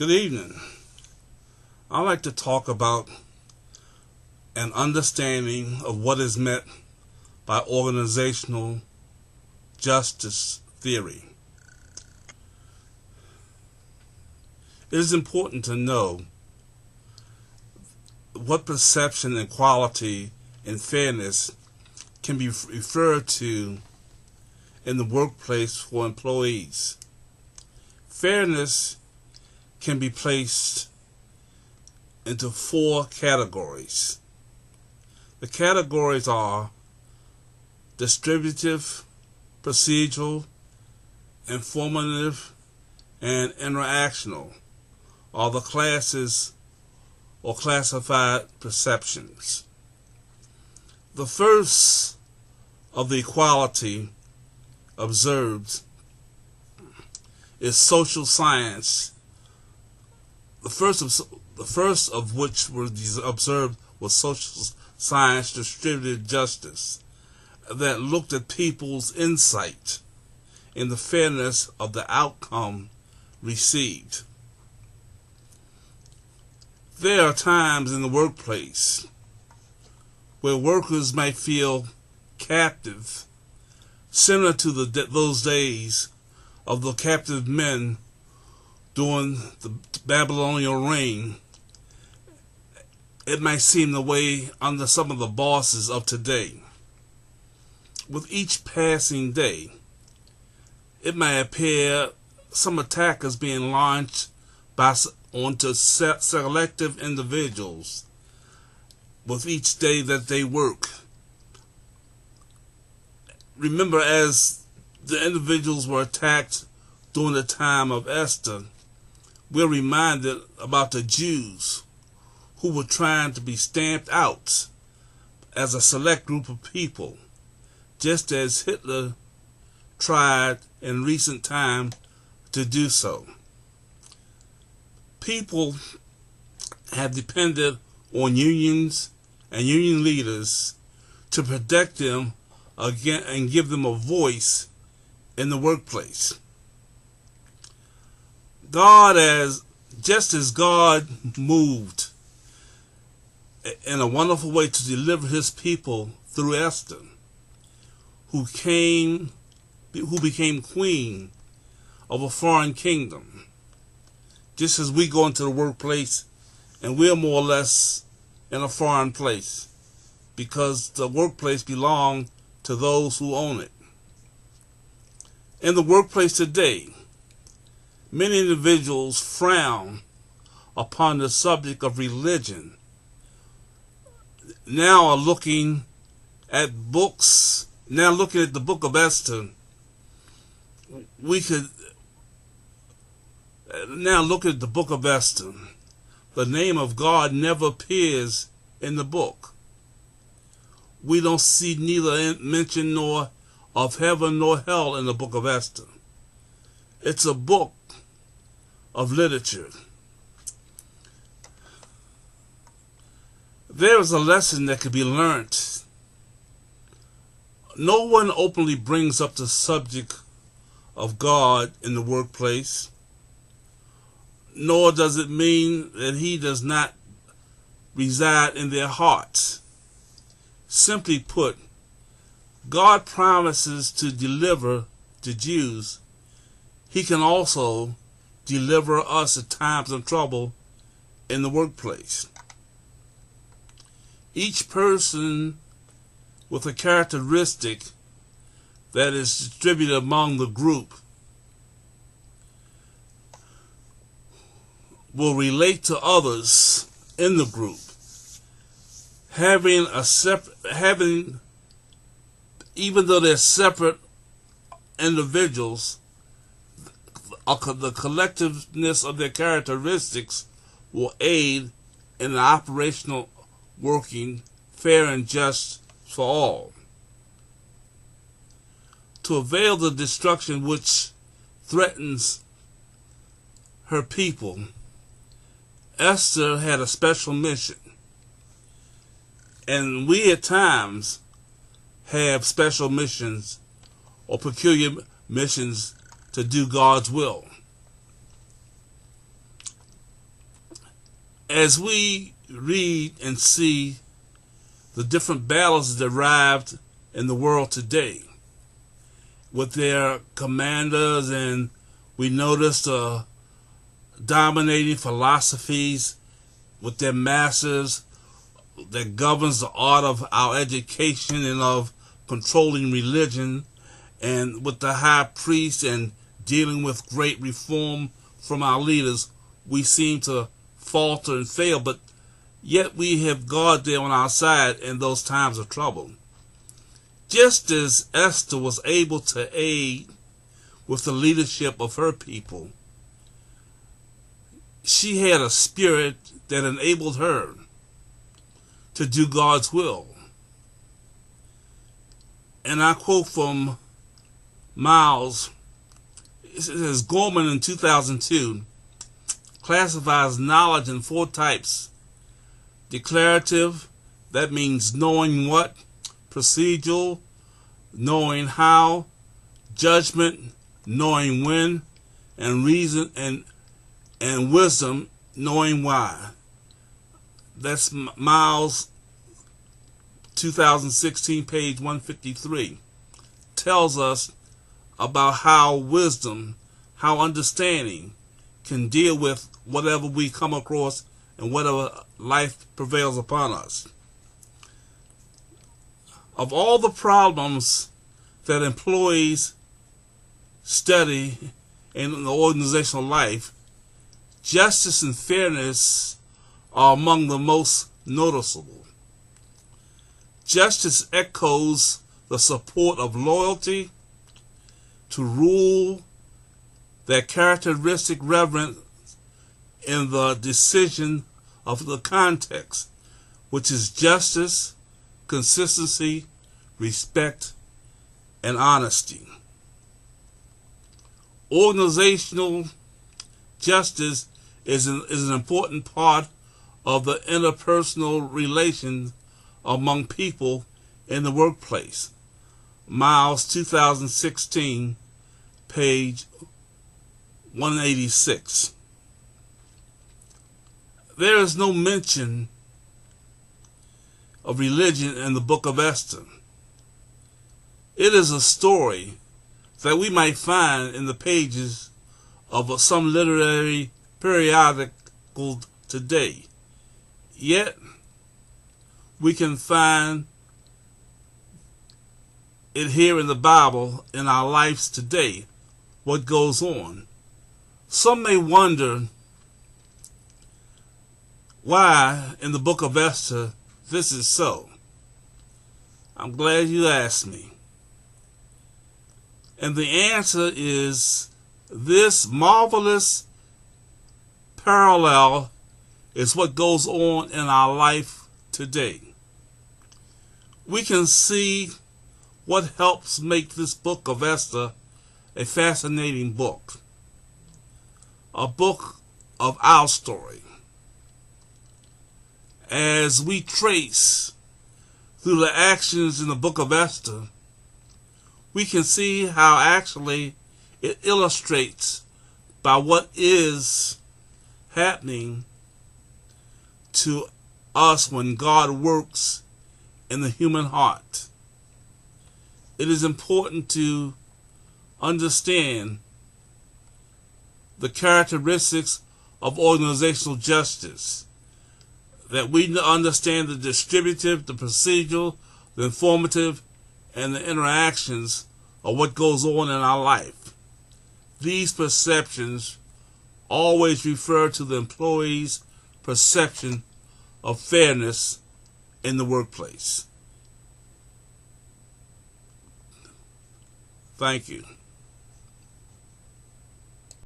Good evening. I'd like to talk about an understanding of what is meant by organizational justice theory. It is important to know what perception, equality, and fairness can be referred to in the workplace for employees. Fairness can be placed into 4 categories. The categories are distributive, procedural, informative, and interactional, are the classes or classified perceptions. The first of the equality observed is social science. The first of which was observed was social science distributed justice, that looked at people's insight in the fairness of the outcome received. There are times in the workplace where workers might feel captive, similar to those days of the captive men during the Babylonian reign. It might seem the way under some of the bosses of today. With each passing day, it may appear some attackers being launched onto selective individuals with each day that they work. Remember, as the individuals were attacked during the time of Esther, we're reminded about the Jews who were trying to be stamped out as a select group of people, just as Hitler tried in recent time to do so. People have depended on unions and union leaders to protect them again and give them a voice in the workplace. Just as God moved in a wonderful way to deliver his people through Esther, who became queen of a foreign kingdom, just as we go into the workplace and we're more or less in a foreign place, because the workplace belongs to those who own it. In the workplace today, many individuals frown upon the subject of religion. Now looking at the book of Esther, we could now look at the book of Esther. The name of God never appears in the book. We don't see neither mention nor of heaven nor hell in the book of Esther. It's a book of literature. There is a lesson that could be learnt. No one openly brings up the subject of God in the workplace, nor does it mean that he does not reside in their hearts. Simply put, God promises to deliver the Jews. He can also deliver us at times of trouble in the workplace. Each person with a characteristic that is distributed among the group will relate to others in the group, even though they're separate individuals, the collectiveness of their characteristics will aid in the operational working fair and just for all. To avail the destruction which threatens her people, Esther had a special mission. And we at times have special missions or peculiar missions to do God's will. As we read and see the different battles derived in the world today with their commanders, and we notice the dominating philosophies with their masters that governs the art of our education and of controlling religion, and with the high priest and dealing with great reform from our leaders, we seem to falter and fail, but yet we have God there on our side in those times of trouble. Just as Esther was able to aid with the leadership of her people, she had a spirit that enabled her to do God's will. And I quote from Miles. It says, Gorman in 2002 classifies knowledge in 4 types. Declarative, that means knowing what. Procedural, knowing how. Judgment, knowing when. And reason and wisdom, knowing why. That's Miles 2016, page 153. Tells us about how wisdom, how understanding can deal with whatever we come across and whatever life prevails upon us. Of all the problems that employees study in the organizational life, justice and fairness are among the most noticeable. Justice echoes the support of loyalty to rule, that characteristic reverence in the decision of the context, which is justice, consistency, respect, and honesty. Organizational justice is an important part of the interpersonal relations among people in the workplace. Miles 2016, page 186. There is no mention of religion in the book of Esther. It is a story that we might find in the pages of some literary periodical today. Yet, we can find it here in the Bible in our lives today, what goes on. Some may wonder why in the book of Esther this is so. I'm glad you asked me. And the answer is this marvelous parallel is what goes on in our life today. We can see what helps make this book of Esther a fascinating book. A book of our story. As we trace through the actions in the book of Esther, we can see how actually it illustrates by what is happening to us when God works in the human heart. It is important to understand the characteristics of organizational justice, that we understand the distributive, the procedural, the informative, and the interactions of what goes on in our life. These perceptions always refer to the employee's perception of fairness in the workplace. Thank you.